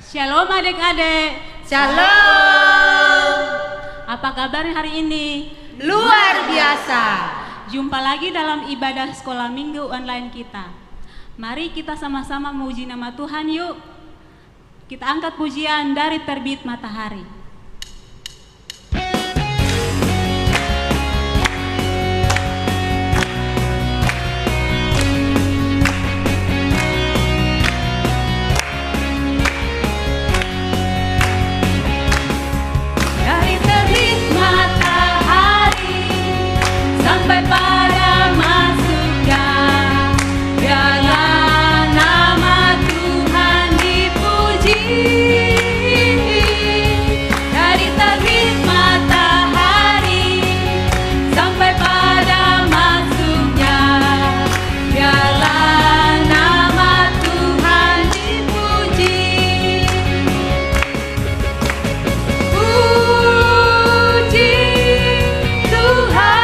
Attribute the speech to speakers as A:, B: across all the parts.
A: Shalom adik-adik.
B: Shalom.
A: Apa kabarnya hari ini?
B: Luar biasa.
A: Jumpa lagi dalam ibadah sekolah minggu online kita. Mari kita sama-sama memuji nama Tuhan yuk. Kita angkat pujian dari terbit matahari.
C: Sampai pada masuknya, biarlah nama Tuhan dipuji. Dari terbit matahari sampai pada masuknya, biarlah nama Tuhan dipuji. Puji Tuhan.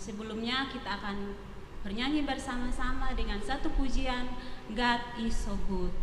A: Sebelumnya kita akan bernyanyi bersama-sama dengan satu pujian, God is so good.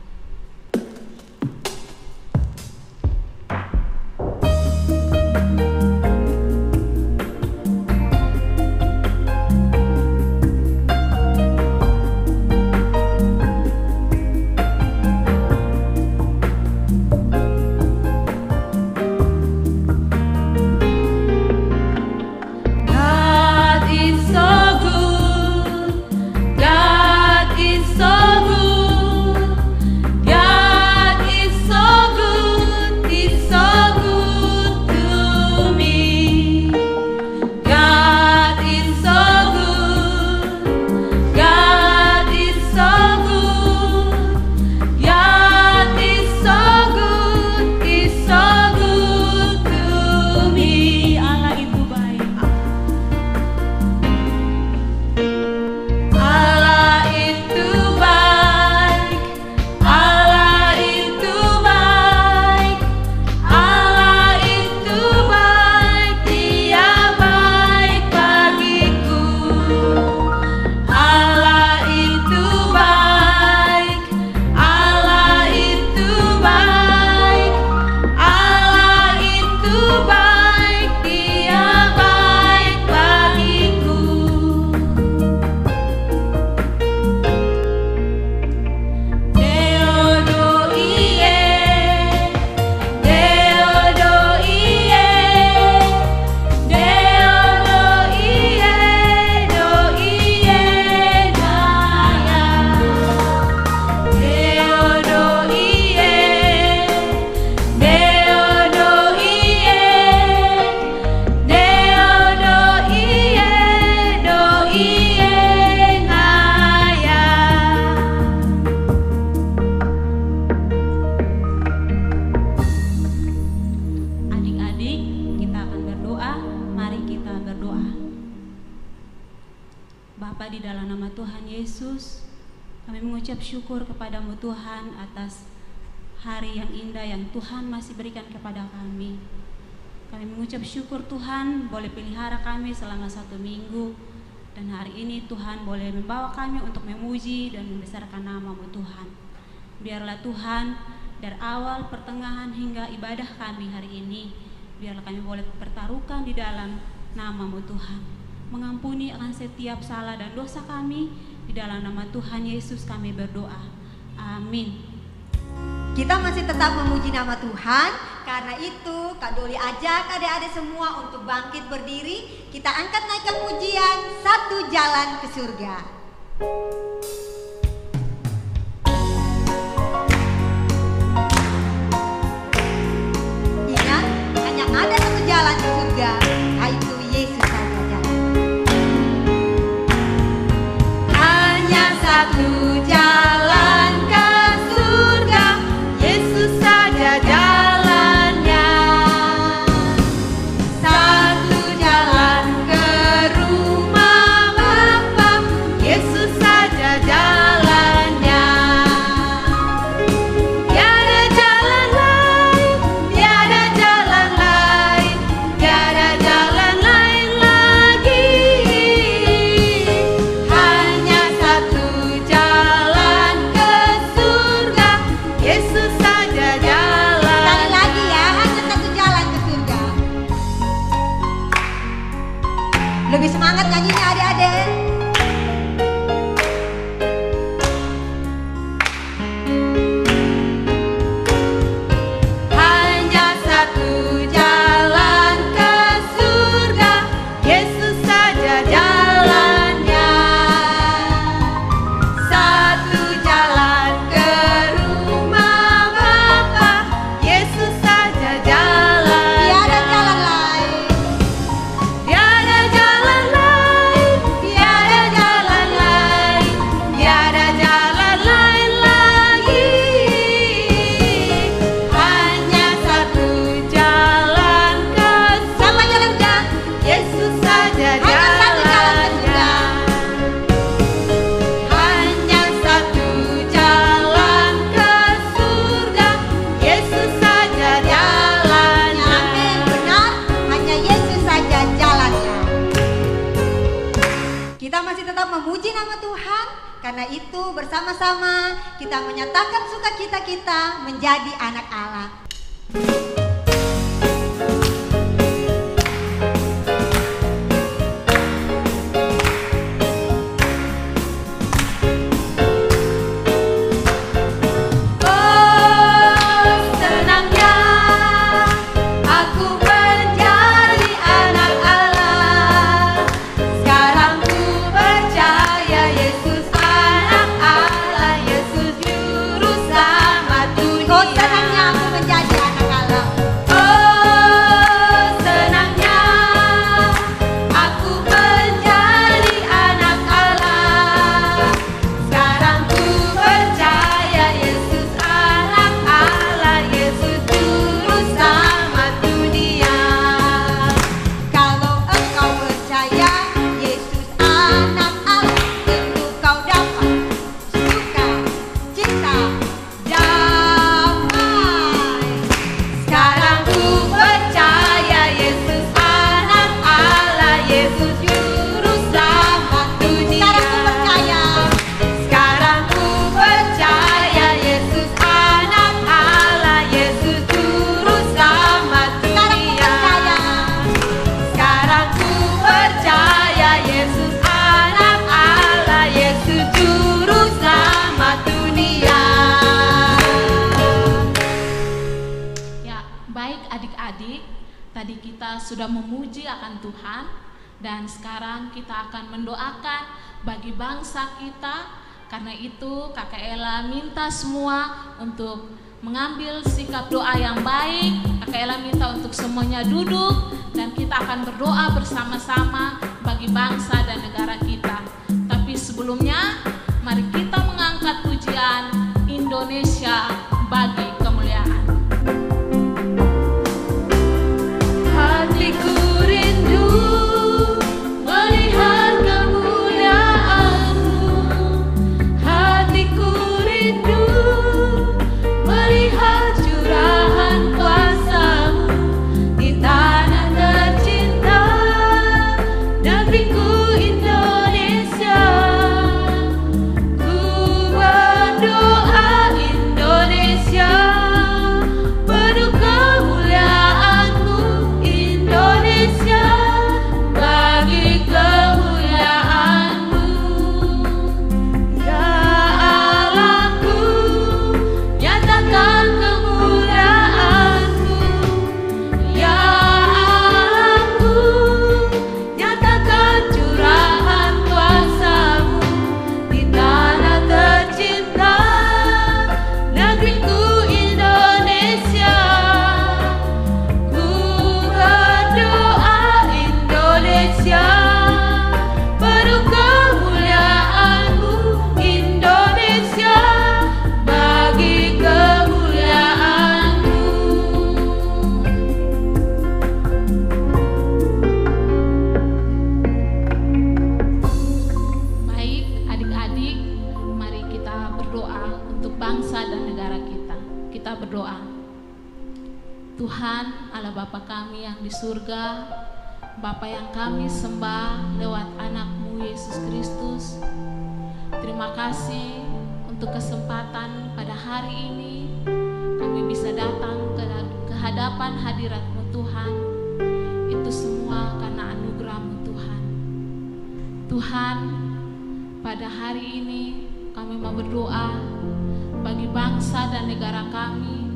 A: Bapa, di dalam nama Tuhan Yesus, kami mengucap syukur kepadamu Tuhan atas hari yang indah yang Tuhan masih berikan kepada kami. Kami mengucap syukur Tuhan boleh pelihara kami selama 1 minggu, dan hari ini Tuhan boleh membawa kami untuk memuji dan membesarkan nama-Mu Tuhan. Biarlah Tuhan dari awal, pertengahan hingga ibadah kami hari ini, biarlah kami boleh pertaruhkan di dalam nama-Mu Tuhan. Mengampuni akan setiap salah dan dosa kami, di dalam nama Tuhan Yesus kami berdoa. Amin.
B: Kita masih tetap memuji nama Tuhan. Karena itu Kak Doli ajak adik-adik semua untuk bangkit berdiri. Kita angkat naikkan pujian Satu Jalan ke Surga. Ingat, hanya ada satu jalan ke surga, yaitu Yesus saja. Kita masih tetap memuji nama Tuhan. Karena itu bersama-sama kita menyatakan sukacita kita menjadi anak Allah.
D: Sudah memuji akan Tuhan, dan sekarang kita akan mendoakan bagi bangsa kita. Karena itu Kakak Ella minta semua untuk mengambil sikap doa yang baik. Kakak Ella minta untuk semuanya duduk dan kita akan berdoa bersama-sama bagi bangsa dan negara kita. Tapi sebelumnya mari kita mengangkat pujian Indonesia bagi kemuliaan.
C: Hatiku rindu melihat kemuliaan-Mu. Hatiku rindu melihat curahan kuasa-Mu di tanah tercinta, negeriku Indonesia. Ku berdoa Indonesia, penuh kemuliaan-Mu Indonesia, bagi kemuliaan-Mu. Ya Allahku, nyatakan kemuliaan-Mu. Ya Allahku, nyatakan curahan kuasa-Mu di tanah tercinta, negeriku Indonesia. Ku berdoa Indonesia, penuh kemuliaan-Mu Indonesia, bagi kemuliaan-Mu.
D: Baik adik-adik, mari kita berdoa untuk bangsa dan negara kita. Kita berdoa. Tuhan Allah Bapa kami yang di surga, Bapa yang kami sembah lewat anak-Mu Yesus Kristus, terima kasih untuk kesempatan pada hari ini kami bisa datang ke hadapan hadirat-Mu Tuhan. Itu semua karena anugerah-Mu Tuhan. Tuhan, pada hari ini kami mau berdoa bagi bangsa dan negara kami.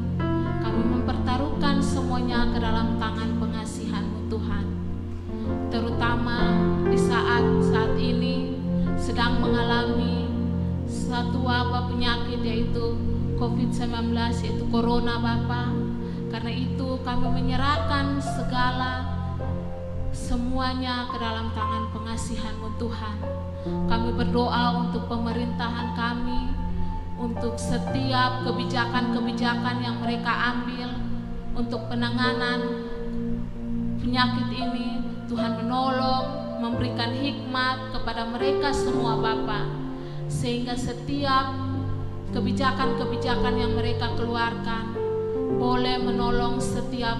D: Kami mempertaruhkan semuanya ke dalam tangan pengasihan-Mu Tuhan. Terutama di saat ini sedang mengalami satu wabah penyakit, yaitu COVID-19, yaitu Corona Bapa. Karena itu kami menyerahkan semuanya ke dalam tangan pengasihan-Mu Tuhan. Kami berdoa untuk pemerintahan kami, untuk setiap kebijakan-kebijakan yang mereka ambil untuk penanganan penyakit ini. Tuhan menolong, memberikan hikmat kepada mereka semua Bapa, sehingga setiap kebijakan-kebijakan yang mereka keluarkan boleh menolong setiap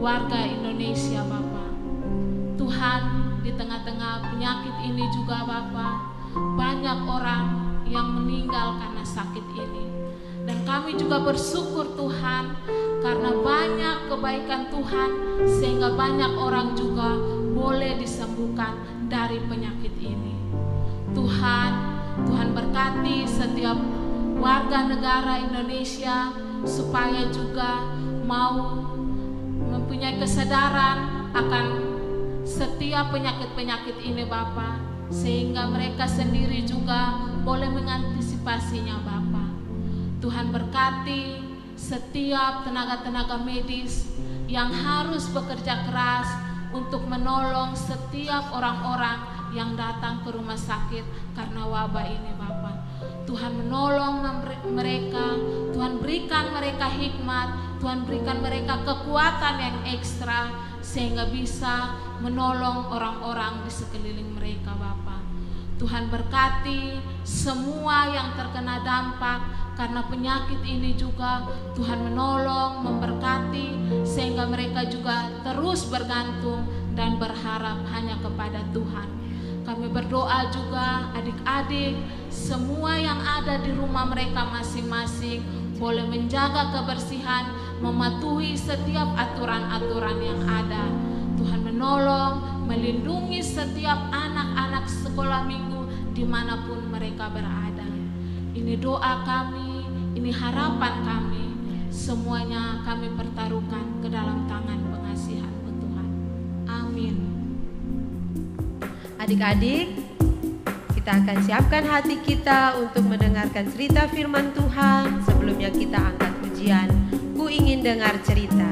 D: warga Indonesia Bapa. Tuhan, di tengah-tengah penyakit ini juga Bapa, banyak orang yang meninggal karena sakit ini. Dan kami juga bersyukur Tuhan, karena banyak kebaikan Tuhan sehingga banyak orang juga boleh disembuhkan dari penyakit ini. Tuhan berkati setiap warga negara Indonesia supaya juga mau mempunyai kesadaran akan setiap penyakit-penyakit ini Bapa, sehingga mereka sendiri juga boleh mengantisipasinya Bapa. Tuhan berkati setiap tenaga-tenaga medis yang harus bekerja keras untuk menolong setiap orang-orang yang datang ke rumah sakit karena wabah ini Bapa. Tuhan menolong mereka, Tuhan berikan mereka hikmat, Tuhan berikan mereka kekuatan yang ekstra sehingga bisa menolong orang-orang di sekeliling mereka Bapa. Tuhan berkati semua yang terkena dampak karena penyakit ini juga. Tuhan menolong, memberkati sehingga mereka juga terus bergantung dan berharap hanya kepada Tuhan. Kami berdoa juga adik-adik semua yang ada di rumah mereka masing-masing boleh menjaga kebersihan, mematuhi setiap aturan-aturan yang ada. Tuhan menolong, melindungi setiap anak-anak sekolah minggu dimanapun mereka berada. Ini doa kami, ini harapan kami. Semuanya kami pertaruhkan ke dalam tangan pengasihan-Mu Tuhan. Amin.
E: Adik-adik, kita akan siapkan hati kita untuk mendengarkan cerita firman Tuhan. Sebelumnya kita angkat pujian, Ku Ingin Dengar Cerita.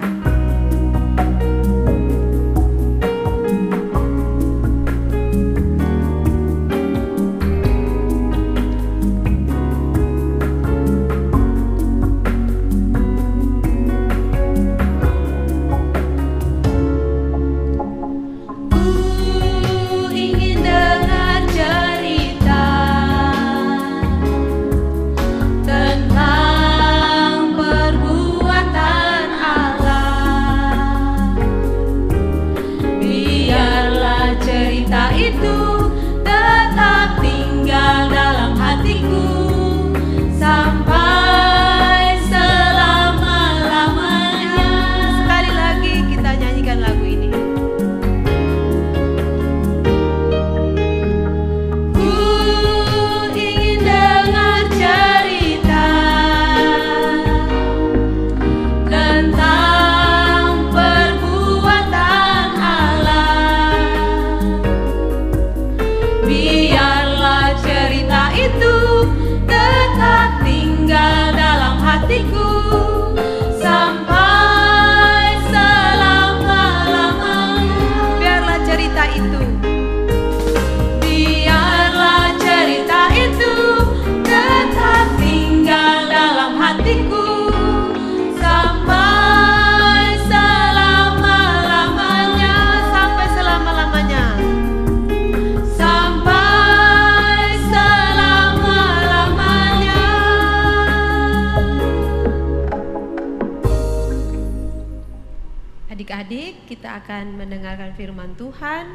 E: Adik-adik, kita akan mendengarkan firman Tuhan.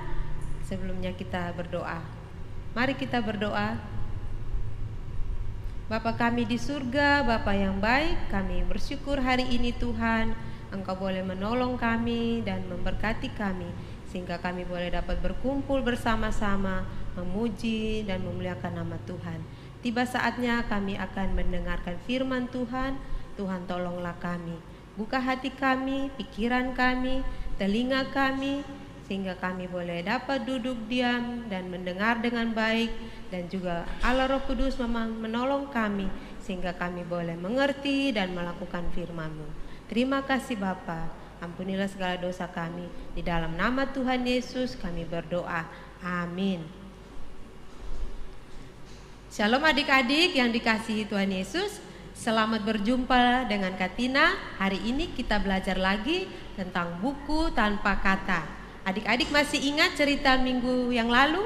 E: Sebelumnya kita berdoa. Mari kita berdoa. Bapa kami di surga, Bapa yang baik, kami bersyukur hari ini Tuhan, Engkau boleh menolong kami dan memberkati kami, sehingga kami boleh dapat berkumpul bersama-sama, memuji dan memuliakan nama Tuhan. Tiba saatnya kami akan mendengarkan firman Tuhan. Tuhan tolonglah kami, buka hati kami, pikiran kami, telinga kami, sehingga kami boleh dapat duduk diam dan mendengar dengan baik. Dan juga Allah Roh Kudus memang menolong kami, sehingga kami boleh mengerti dan melakukan firman-Mu. Terima kasih Bapa, ampunilah segala dosa kami. Di dalam nama Tuhan Yesus kami berdoa, amin. Shalom adik-adik yang dikasihi Tuhan Yesus. Selamat berjumpa dengan Katina. Hari ini kita belajar lagi tentang buku tanpa kata. Adik-adik masih ingat cerita minggu yang lalu?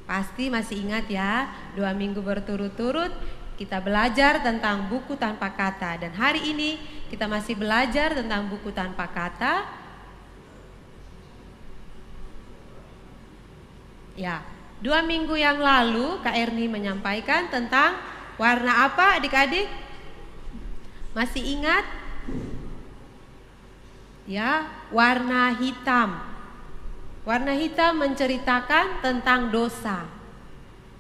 E: Pasti masih ingat ya. 2 minggu berturut-turut kita belajar tentang buku tanpa kata. Dan hari ini kita masih belajar tentang buku tanpa kata. Ya, 2 minggu yang lalu Kak Erni menyampaikan tentang warna apa adik-adik? Masih ingat? Ya, warna hitam. Warna hitam menceritakan tentang dosa.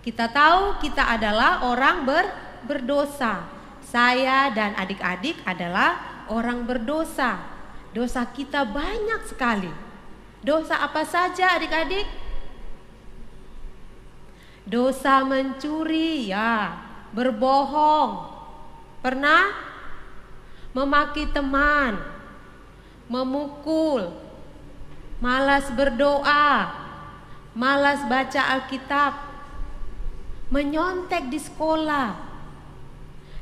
E: Kita tahu kita adalah orang berdosa. Saya dan adik-adik adalah orang berdosa. Dosa kita banyak sekali. Dosa apa saja adik-adik? Dosa mencuri, ya, berbohong, pernah memaki teman, memukul, malas berdoa, malas baca Alkitab, menyontek di sekolah,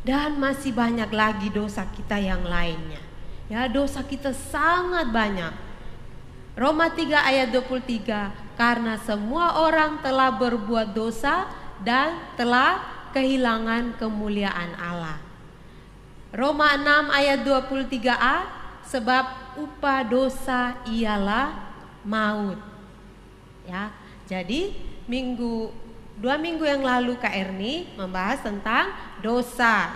E: dan masih banyak lagi dosa kita yang lainnya. Ya, dosa kita sangat banyak. Roma 3 ayat 23, karena semua orang telah berbuat dosa dan telah kehilangan kemuliaan Allah. Roma 6 ayat 23a, sebab upah dosa ialah maut. Ya, jadi 2 minggu yang lalu Kak Erni membahas tentang dosa,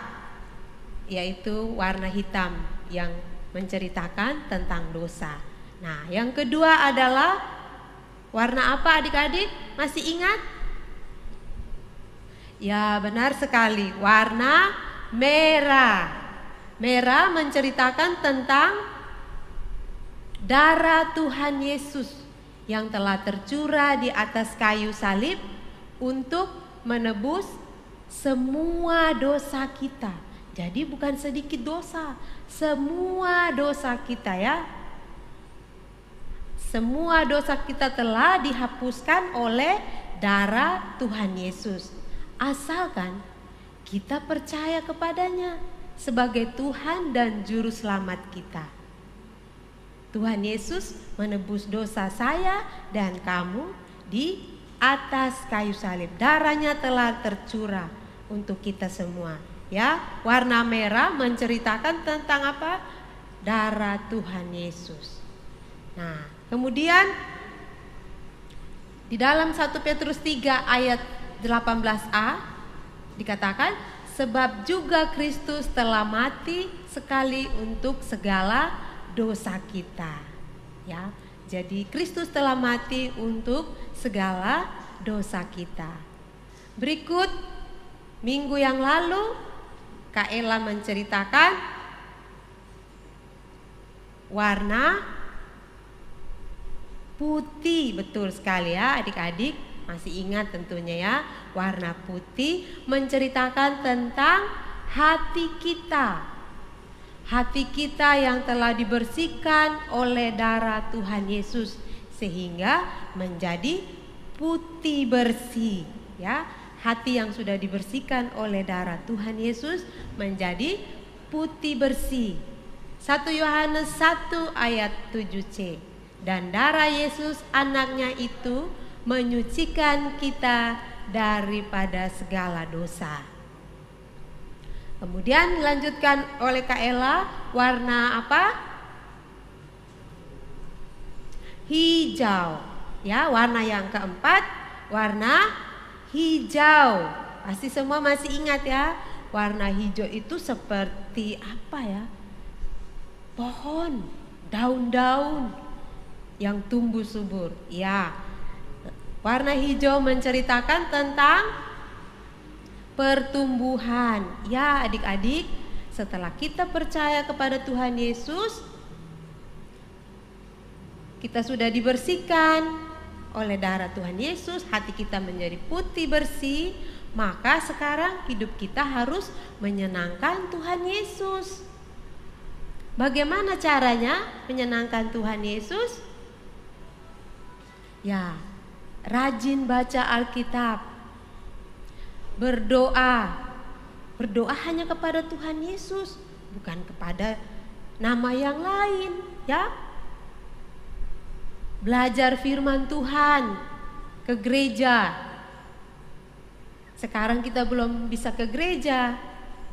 E: yaitu warna hitam yang menceritakan tentang dosa. Nah, yang kedua adalah warna apa adik-adik? Masih ingat? Ya, benar sekali, warna merah. Merah menceritakan tentang darah Tuhan Yesus yang telah tercurah di atas kayu salib untuk menebus semua dosa kita. Jadi bukan sedikit dosa, semua dosa kita, ya. Semua dosa kita telah dihapuskan oleh darah Tuhan Yesus. Asalkan kita percaya kepadanya sebagai Tuhan dan Juru Selamat kita. Tuhan Yesus menebus dosa saya dan kamu di atas kayu salib. Darahnya telah tercurah untuk kita semua. Ya, warna merah menceritakan tentang apa? Darah Tuhan Yesus. Nah, kemudian di dalam 1 Petrus 3 ayat 18a dikatakan, sebab juga Kristus telah mati sekali untuk segala dosa kita. Ya, jadi Kristus telah mati untuk segala dosa kita. Berikut minggu yang lalu Kak Ella menceritakan warna putih. Betul sekali, ya adik-adik, masih ingat tentunya, ya. Warna putih menceritakan tentang hati kita. Hati kita yang telah dibersihkan oleh darah Tuhan Yesus sehingga menjadi putih bersih, ya. Hati yang sudah dibersihkan oleh darah Tuhan Yesus menjadi putih bersih. 1 Yohanes 1 ayat 7c. Dan darah Yesus anaknya itu menyucikan kita daripada segala dosa. Kemudian dilanjutkan oleh Kak Ella, warna apa? Hijau. Ya, warna yang keempat, warna hijau. Pasti semua masih ingat, ya. Warna hijau itu seperti apa, ya? Pohon, daun-daun yang tumbuh subur. Ya. Warna hijau menceritakan tentang pertumbuhan. Ya, adik-adik, setelah kita percaya kepada Tuhan Yesus, kita sudah dibersihkan oleh darah Tuhan Yesus, hati kita menjadi putih bersih, maka sekarang hidup kita harus menyenangkan Tuhan Yesus. Bagaimana caranya menyenangkan Tuhan Yesus? Ya, rajin baca Alkitab, berdoa. Berdoa hanya kepada Tuhan Yesus, bukan kepada nama yang lain, ya. Belajar firman Tuhan, ke gereja. Sekarang kita belum bisa ke gereja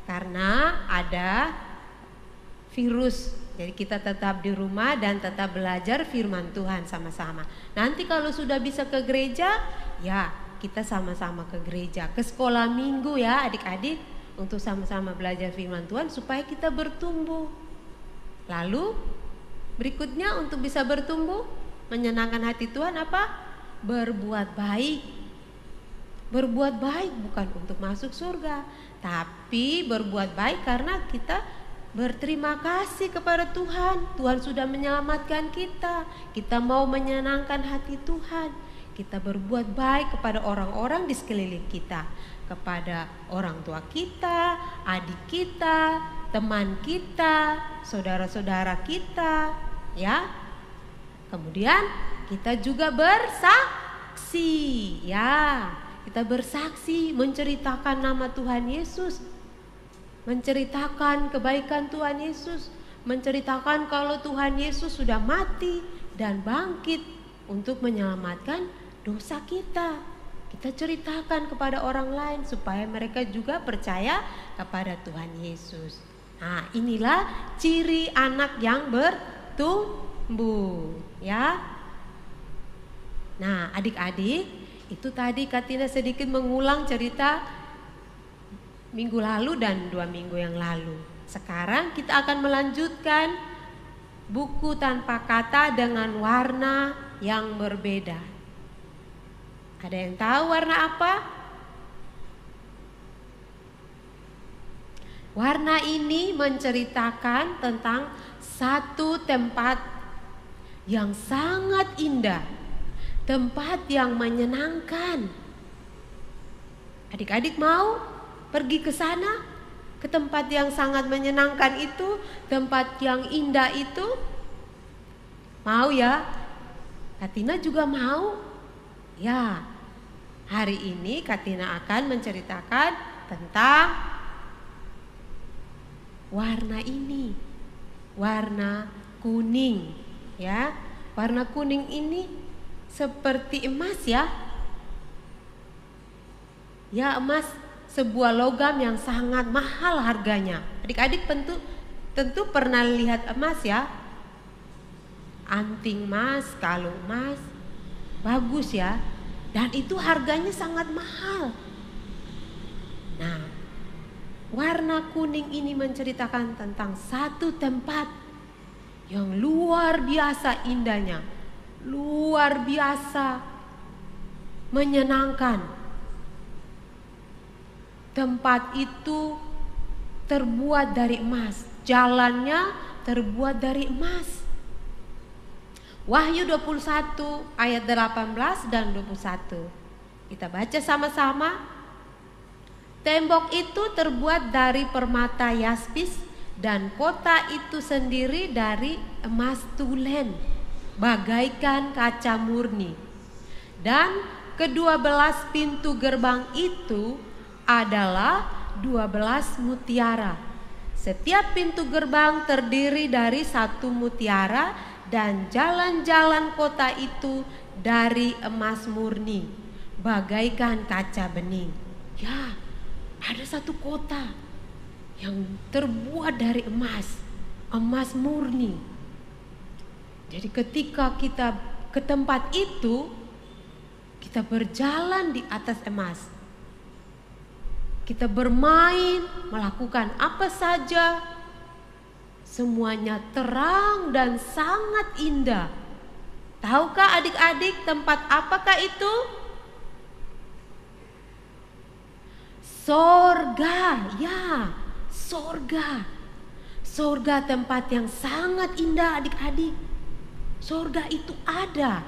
E: karena ada virus Jadi kita tetap di rumah dan tetap belajar firman Tuhan sama-sama. Nanti kalau sudah bisa ke gereja, ya kita sama-sama ke gereja, ke sekolah minggu ya adik-adik, untuk sama-sama belajar firman Tuhan supaya kita bertumbuh. Lalu berikutnya untuk bisa bertumbuh, menyenangkan hati Tuhan apa? Berbuat baik. Berbuat baik bukan untuk masuk surga, tapi berbuat baik karena kita berterima kasih kepada Tuhan. Tuhan sudah menyelamatkan kita. Kita mau menyenangkan hati Tuhan. Kita berbuat baik kepada orang-orang di sekeliling kita, kepada orang tua kita, adik kita, teman kita, saudara-saudara kita, ya. Kemudian kita juga bersaksi, ya. Kita bersaksi menceritakan nama Tuhan Yesus, menceritakan kebaikan Tuhan Yesus, menceritakan kalau Tuhan Yesus sudah mati dan bangkit untuk menyelamatkan dosa kita. Kita ceritakan kepada orang lain supaya mereka juga percaya kepada Tuhan Yesus. Nah, inilah ciri anak yang bertumbuh, ya. Nah, adik-adik, itu tadi Katina sedikit mengulang cerita minggu lalu dan 2 minggu yang lalu. Sekarang kita akan melanjutkan buku tanpa kata dengan warna yang berbeda. Ada yang tahu warna apa? Warna ini menceritakan tentang satu tempat yang sangat indah, tempat yang menyenangkan. Adik-adik mau pergi ke sana, ke tempat yang sangat menyenangkan itu, tempat yang indah itu? Mau ya? Katina juga mau? Ya, hari ini Katina akan menceritakan tentang warna ini, warna kuning, ya. Warna kuning ini seperti emas ya. Ya, emas, sebuah logam yang sangat mahal harganya. Adik-adik tentu pernah lihat emas ya. Anting emas, kalung emas, bagus ya. Dan itu harganya sangat mahal. Nah, warna kuning ini menceritakan tentang satu tempat yang luar biasa indahnya, luar biasa menyenangkan. Tempat itu terbuat dari emas, jalannya terbuat dari emas. Wahyu 21 ayat 18 dan 21. Kita baca sama-sama. Tembok itu terbuat dari permata yaspis dan kota itu sendiri dari emas tulen, bagaikan kaca murni. Dan ke-12 pintu gerbang itu adalah 12 mutiara. Setiap pintu gerbang terdiri dari 1 mutiara dan jalan-jalan kota itu dari emas murni, bagaikan kaca bening. Ya, ada satu kota yang terbuat dari emas, emas murni. Jadi ketika kita ke tempat itu, kita berjalan di atas emas. Kita bermain, melakukan apa saja, semuanya terang dan sangat indah. Tahukah adik-adik tempat apakah itu? Sorga, ya, sorga. Sorga tempat yang sangat indah adik-adik. Sorga itu ada.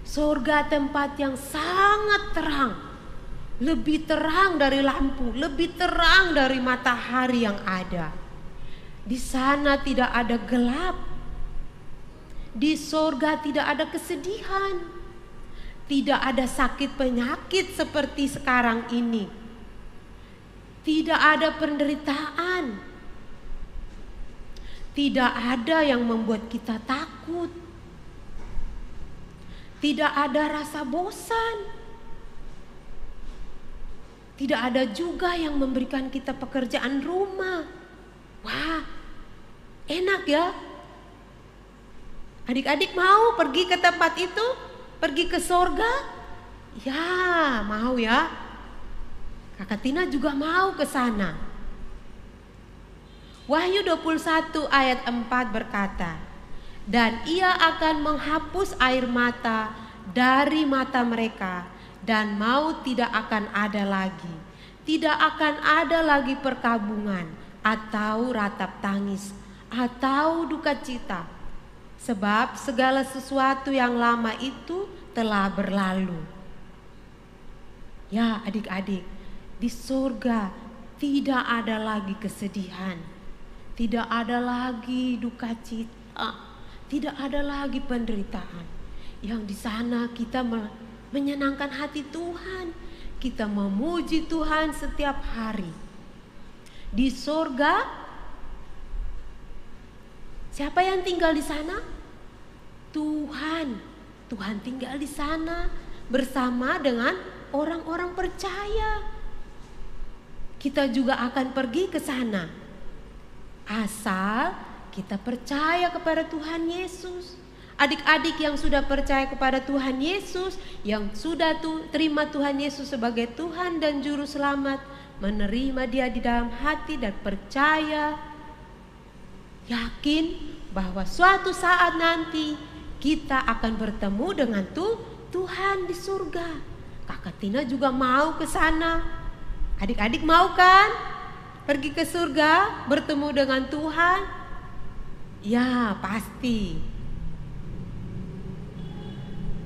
E: Sorga tempat yang sangat terang. Lebih terang dari lampu, lebih terang dari matahari yang ada. Di sana tidak ada gelap. Di sorga tidak ada kesedihan. Tidak ada sakit penyakit seperti sekarang ini. Tidak ada penderitaan. Tidak ada yang membuat kita takut. Tidak ada rasa bosan. Tidak ada juga yang memberikan kita pekerjaan rumah. Wah, enak ya. Adik-adik mau pergi ke tempat itu? Pergi ke sorga? Ya, mau ya. Kakak Tina juga mau ke sana. Wahyu 21 ayat 4 berkata, dan ia akan menghapus air mata dari mata mereka, dan maut tidak akan ada lagi. Tidak akan ada lagi perkabungan atau ratap tangis atau duka cita, sebab segala sesuatu yang lama itu telah berlalu. Ya adik-adik, di surga tidak ada lagi kesedihan, tidak ada lagi duka cita, tidak ada lagi penderitaan. Yang di sana kita menyenangkan hati Tuhan. Kita memuji Tuhan setiap hari. Di surga, siapa yang tinggal di sana? Tuhan. Tuhan tinggal di sana bersama dengan orang-orang percaya. Kita juga akan pergi ke sana. Asal kita percaya kepada Tuhan Yesus. Adik-adik yang sudah percaya kepada Tuhan Yesus, yang sudah terima Tuhan Yesus sebagai Tuhan dan Juru Selamat, menerima Dia di dalam hati dan percaya, yakin bahwa suatu saat nanti kita akan bertemu dengan Tuhan di surga. Kakak Tina juga mau ke sana. Adik-adik mau kan? Pergi ke surga, bertemu dengan Tuhan? Ya, pasti.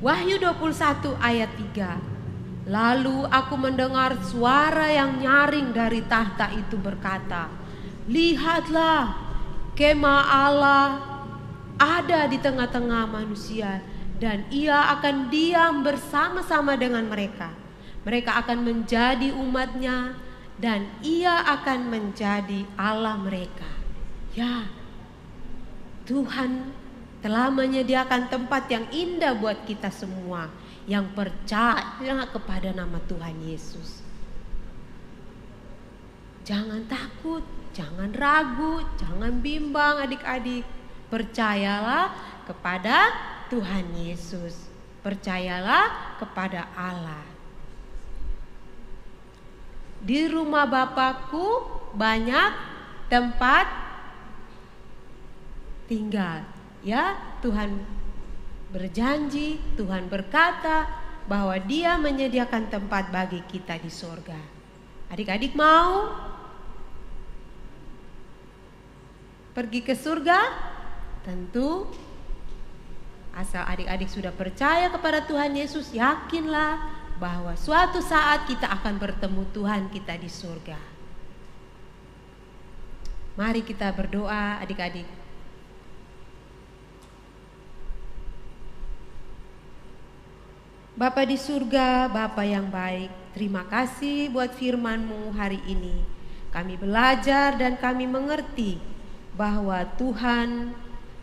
E: Wahyu 21 ayat 3. Lalu aku mendengar suara yang nyaring dari tahta itu berkata, lihatlah, kemah Allah ada di tengah-tengah manusia, dan Ia akan diam bersama-sama dengan mereka. Mereka akan menjadi umat-Nya, dan Ia akan menjadi Allah mereka. Ya, Tuhan telah menyediakan tempat yang indah buat kita semua yang percaya kepada nama Tuhan Yesus. Jangan takut, jangan ragu, jangan bimbang adik-adik. Percayalah kepada Tuhan Yesus. Percayalah kepada Allah. Di rumah Bapakku banyak tempat tinggal. Ya, Tuhan berjanji, Tuhan berkata bahwa Dia menyediakan tempat bagi kita di surga. Adik-adik mau pergi ke surga? Tentu, asal adik-adik sudah percaya kepada Tuhan Yesus, yakinlah bahwa suatu saat kita akan bertemu Tuhan kita di surga. Mari kita berdoa adik-adik. Bapa di surga, Bapa yang baik, terima kasih buat firman-Mu hari ini. Kami belajar dan kami mengerti bahwa Tuhan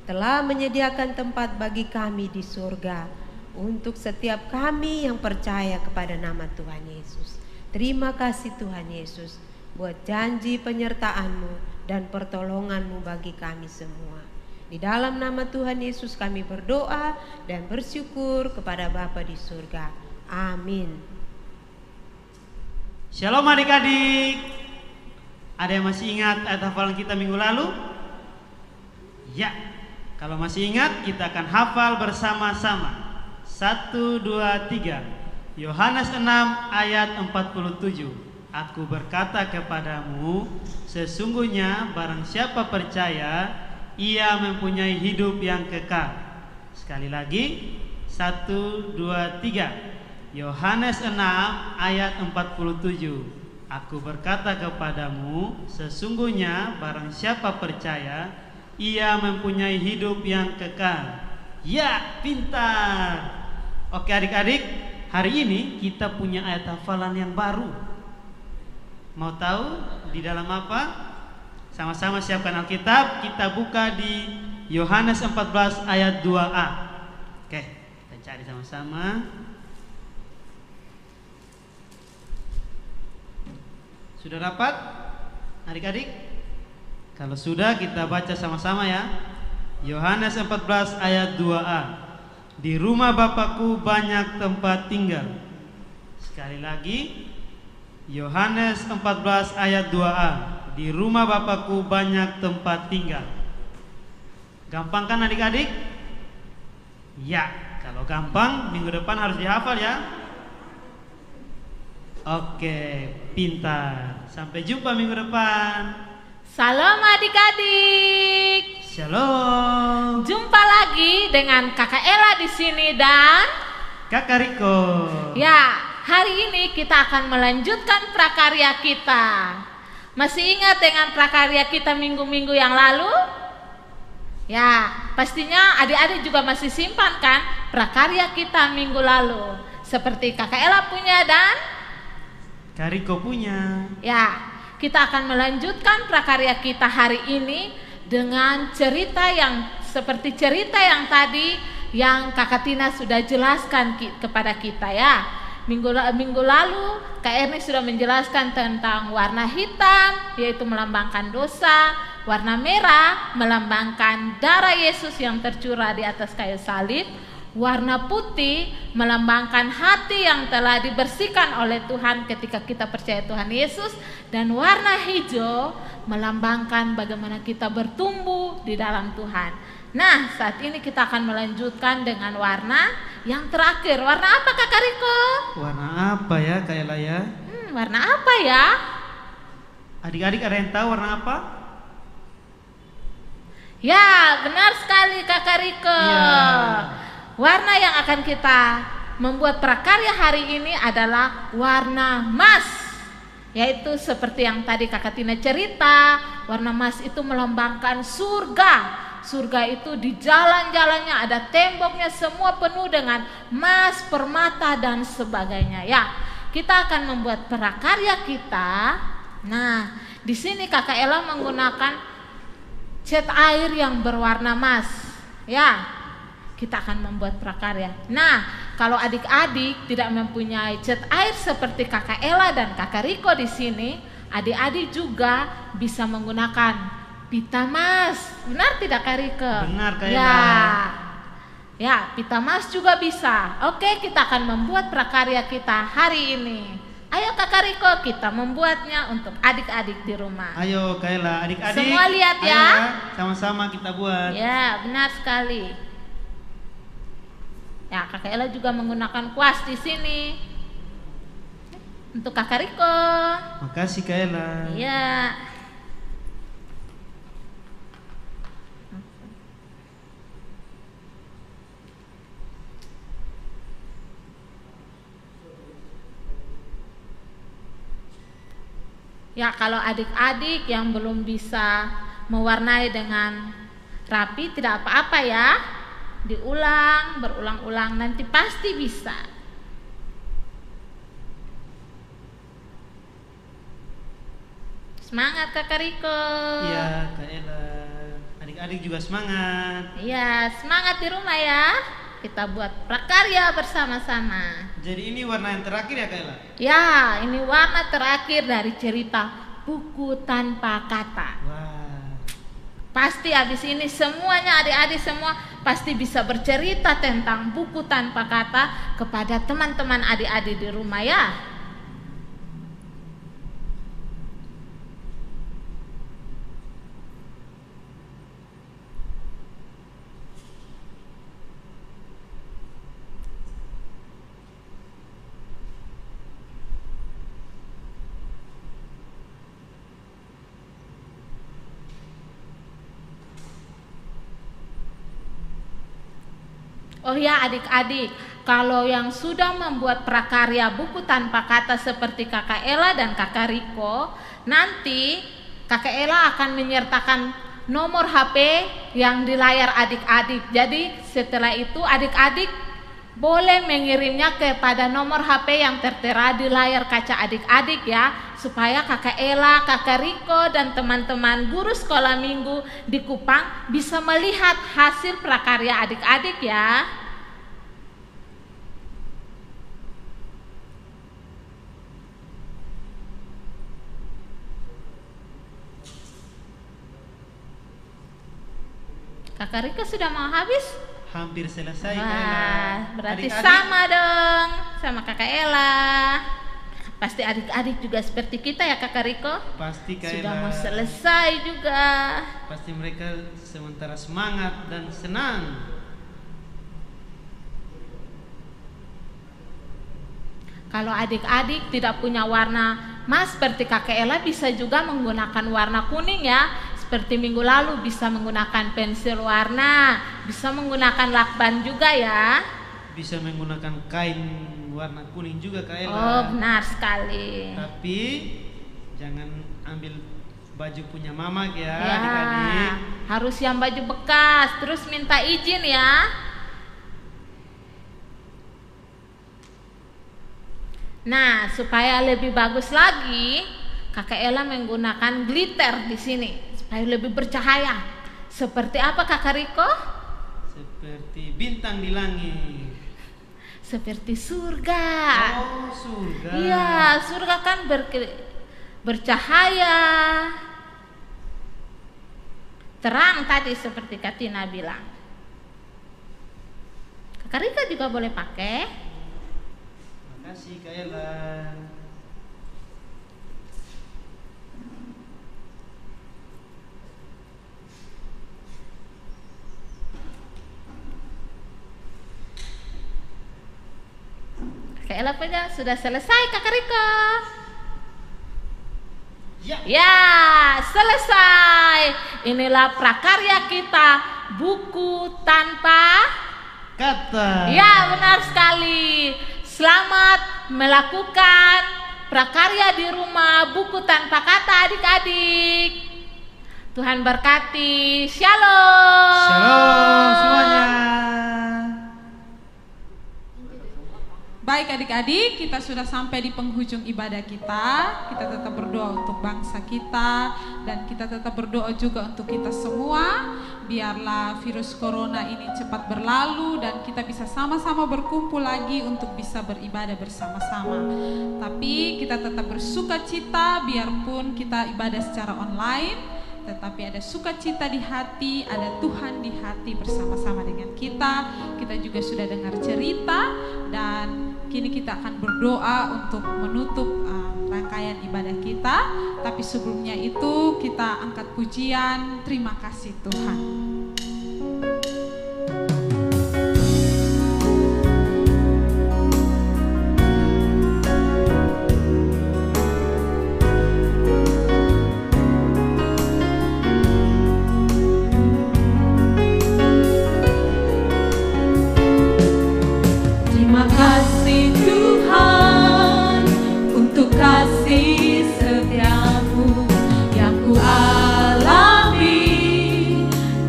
E: telah menyediakan tempat bagi kami di surga untuk setiap kami yang percaya kepada nama Tuhan Yesus. Terima kasih Tuhan Yesus buat janji penyertaan-Mu dan pertolongan-Mu bagi kami semua. Di dalam nama Tuhan Yesus kami berdoa dan bersyukur kepada Bapa di surga. Amin.
F: Shalom adik-adik. Ada yang masih ingat ayat hafalan kita minggu lalu? Ya, kalau masih ingat kita akan hafal bersama-sama. 1, 2, 3. Yohanes 6 ayat 47. Aku berkata kepadamu, sesungguhnya barang siapa percaya, ia mempunyai hidup yang kekal. Sekali lagi, 1, 2, 3. Yohanes 6 ayat 47. Aku berkata kepadamu, sesungguhnya barang siapa percaya, ia mempunyai hidup yang kekal. Ya, pintar. Oke adik-adik, hari ini kita punya ayat hafalan yang baru. Mau tahu di dalam apa? Sama-sama siapkan Alkitab, kita buka di Yohanes 14 ayat 2a. Oke, kita cari sama-sama. Sudah dapat? Adik-adik? Kalau sudah, kita baca sama-sama ya. Yohanes 14 ayat 2a. Di rumah Bapakku banyak tempat tinggal. Sekali lagi, Yohanes 14 ayat 2a. Di rumah Bapakku banyak tempat tinggal. Gampang kan adik-adik? Ya, kalau gampang minggu depan harus dihafal ya. Oke, pintar. Sampai jumpa minggu depan.
D: Salam adik-adik.
F: Shalom.
D: Jumpa lagi dengan Kakak Ella di sini dan
F: Kakak Riko.
D: ya, hari ini kita akan melanjutkan prakarya kita. Masih ingat dengan prakarya kita minggu-minggu yang lalu? Ya, pastinya adik-adik juga masih simpan kan prakarya kita minggu lalu. Seperti Kakak Ella punya dan
F: Kak Riko punya.
D: ya, kita akan melanjutkan prakarya kita hari ini dengan cerita yang seperti cerita yang tadi yang Kakak Tina sudah jelaskan kepada kita ya. Minggu lalu Kak Erni sudah menjelaskan tentang warna hitam yaitu melambangkan dosa, warna merah melambangkan darah Yesus yang tercurah di atas kayu salib, warna putih melambangkan hati yang telah dibersihkan oleh Tuhan ketika kita percaya Tuhan Yesus, dan warna hijau melambangkan bagaimana kita bertumbuh di dalam Tuhan. Nah, saat ini kita akan melanjutkan dengan warna yang terakhir. Warna apa Kakak Riko?
F: Warna apa ya Kak Ella ya?
D: Warna apa ya?
F: Adik-adik ada yang tahu warna apa?
D: Ya, benar sekali Kakak Riko.
F: Ya.
D: Warna yang akan kita membuat prakarya hari ini adalah warna emas. Yaitu seperti yang tadi Kakak Tina cerita, warna emas itu melambangkan surga. Surga itu di jalan-jalannya ada temboknya semua penuh dengan emas, permata dan sebagainya. Ya, kita akan membuat prakarya kita. Nah, di sini Kakak Ella menggunakan cat air yang berwarna emas. Ya, kita akan membuat prakarya. Nah, kalau adik-adik tidak mempunyai cat air seperti Kakak Ella dan Kakak Riko di sini, adik-adik juga bisa menggunakan pita emas. Benar tidak Kak Riko?
F: Benar Kak
D: Ya.
F: Ella.
D: Ya, pita emas juga bisa. Oke, kita akan membuat prakarya kita hari ini. Ayo Kakak Riko, kita membuatnya untuk adik-adik di rumah.
F: Ayo Kak Ella, adik-adik.
D: Semua lihat
F: ayo
D: ya.
F: Sama-sama kita buat.
D: Ya, benar sekali. Ya, Kakak Ella juga menggunakan kuas di sini. Untuk Kakak Riko.
F: Makasih Kak Ella.
D: Iya. Ya, kalau adik-adik yang belum bisa mewarnai dengan rapi tidak apa-apa ya. Diulang, berulang-ulang, nanti pasti bisa. Semangat Kakak Riko.
F: Iya Kak Ella. Adik-adik juga semangat.
D: Iya, semangat di rumah ya. Kita buat prakarya bersama-sama.
F: Jadi ini warna yang terakhir ya Kak Ella?
D: Ya, ini warna terakhir dari cerita Buku Tanpa Kata.
F: Wah.
D: Pasti habis ini semuanya adik-adik semua pasti bisa bercerita tentang Buku Tanpa Kata kepada teman-teman adik-adik di rumah ya. Oh ya adik-adik, kalau yang sudah membuat prakarya Buku Tanpa Kata seperti Kakak Ella dan Kakak Riko, nanti Kakak Ella akan menyertakan nomor HP yang di layar adik-adik. Jadi setelah itu adik-adik boleh mengirimnya kepada nomor HP yang tertera di layar kaca adik-adik ya, supaya Kakak Ella, Kakak Riko dan teman-teman guru sekolah minggu di Kupang bisa melihat hasil prakarya adik-adik ya. Kakak Riko sudah mau habis?
F: Hampir selesai.
D: Wah,
F: Ella.
D: berarti
F: Adik-adik,
D: sama dong sama Kakak Ella. Pasti adik-adik juga seperti kita ya Kakak Riko?
F: pasti Kak
D: Sudah
F: Ella.
D: mau selesai juga.
F: Pasti mereka sementara semangat dan senang.
D: Kalau adik-adik tidak punya warna emas seperti Kakak Ella, bisa juga menggunakan warna kuning ya. Seperti minggu lalu bisa menggunakan pensil warna, bisa menggunakan lakban juga ya.
F: Bisa menggunakan kain warna kuning juga Kak Ella.
D: Oh, benar sekali.
F: Tapi jangan ambil baju punya mama ya,
D: Ya,
F: adik-adik.
D: harus yang baju bekas, terus minta izin ya. Nah, supaya lebih bagus lagi, Kakak Ella menggunakan glitter di sini supaya lebih bercahaya. Seperti apa Kakak Riko?
F: Seperti bintang di langit.
D: Seperti surga.
F: Oh, surga.
D: Iya, surga kan bercahaya. Terang tadi seperti Katina bilang. Kakak Riko juga boleh pakai.
F: Makasih Kak Ella.
D: Kakak Ella punya sudah selesai Kakak Riko.
F: Ya.
D: Ya, selesai. Inilah prakarya kita, buku tanpa
F: Kata.
D: Ya, benar sekali. Selamat melakukan prakarya di rumah, buku tanpa kata adik-adik. Tuhan berkati. Shalom.
F: Shalom semuanya.
G: Baik adik-adik, kita sudah sampai di penghujung ibadah kita. Kita tetap berdoa untuk bangsa kita dan kita tetap berdoa juga untuk kita semua. Biarlah virus corona ini cepat berlalu dan kita bisa sama-sama berkumpul lagi untuk bisa beribadah bersama-sama. Tapi kita tetap bersukacita biarpun kita ibadah secara online. Tetapi ada sukacita di hati, ada Tuhan di hati bersama-sama dengan kita. Kita juga sudah dengar cerita dan kini kita akan berdoa untuk menutup rangkaian ibadah kita. Tapi sebelumnya itu kita angkat pujian, terima kasih Tuhan.
C: Terima kasih Tuhan untuk kasih setiamu yang ku alami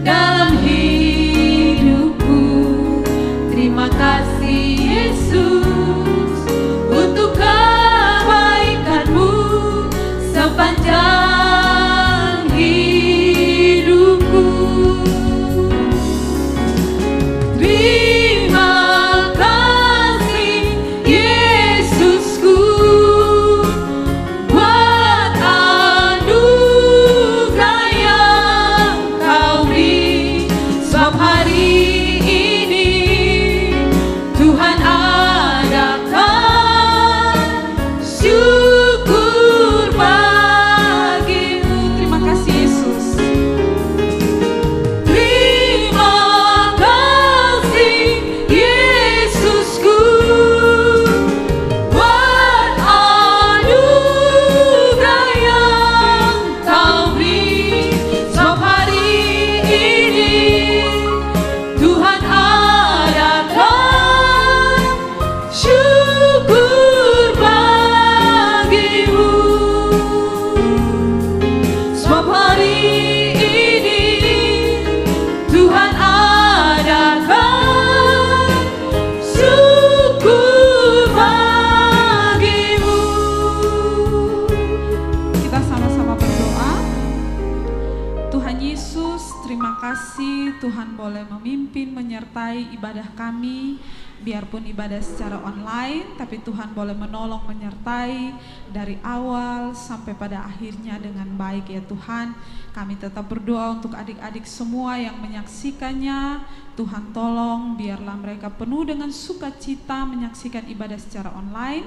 C: dalam hidupku. Terima kasih Yesus untuk kebaikanmu sepanjang hidupku. Terima kasih Yesusku buat anugerah yang Kau beri. Sebab hari ini Tuhan adakan syukur bagimu.
G: Terima kasih Yesus.
C: Terima kasih Yesusku buat anugerah yang Kau beri. Sebab hari ini
G: kasih Tuhan boleh memimpin, menyertai ibadah kami. Biarpun ibadah secara online, tapi Tuhan boleh menolong, menyertai dari awal sampai pada akhirnya dengan baik ya Tuhan. Kami tetap berdoa untuk adik-adik semua yang menyaksikannya. Tuhan tolong biarlah mereka penuh dengan sukacita menyaksikan ibadah secara online.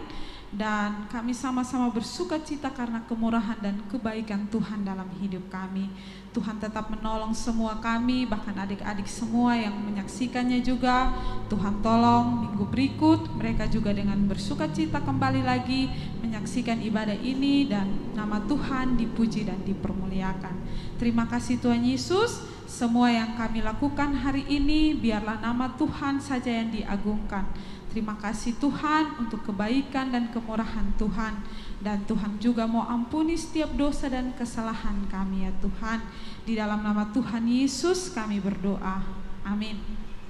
G: Dan kami sama-sama bersukacita karena kemurahan dan kebaikan Tuhan dalam hidup kami. Tuhan tetap menolong semua kami, bahkan adik-adik semua yang menyaksikannya juga. Tuhan tolong minggu berikut mereka juga dengan bersukacita kembali lagi menyaksikan ibadah ini, dan nama Tuhan dipuji dan dipermuliakan. Terima kasih Tuhan Yesus. Semua yang kami lakukan hari ini biarlah nama Tuhan saja yang diagungkan. Terima kasih Tuhan untuk kebaikan dan kemurahan Tuhan. Dan Tuhan juga mau ampuni setiap dosa dan kesalahan kami ya Tuhan. Di dalam nama Tuhan Yesus kami berdoa. Amin.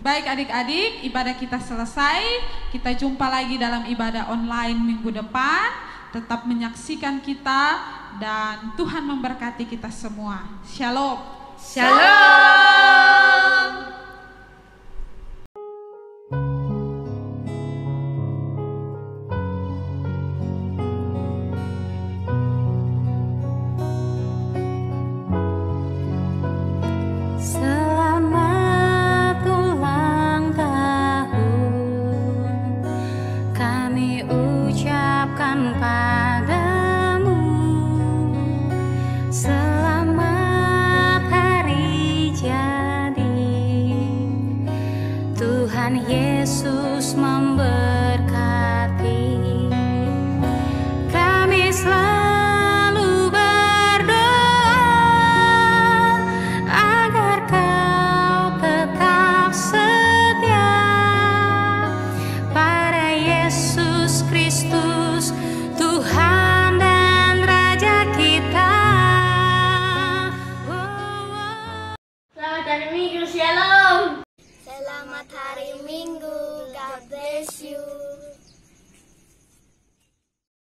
G: Baik adik-adik, ibadah kita selesai. Kita jumpa lagi dalam ibadah online minggu depan. Tetap menyaksikan kita dan Tuhan memberkati kita semua. Shalom.
E: Shalom.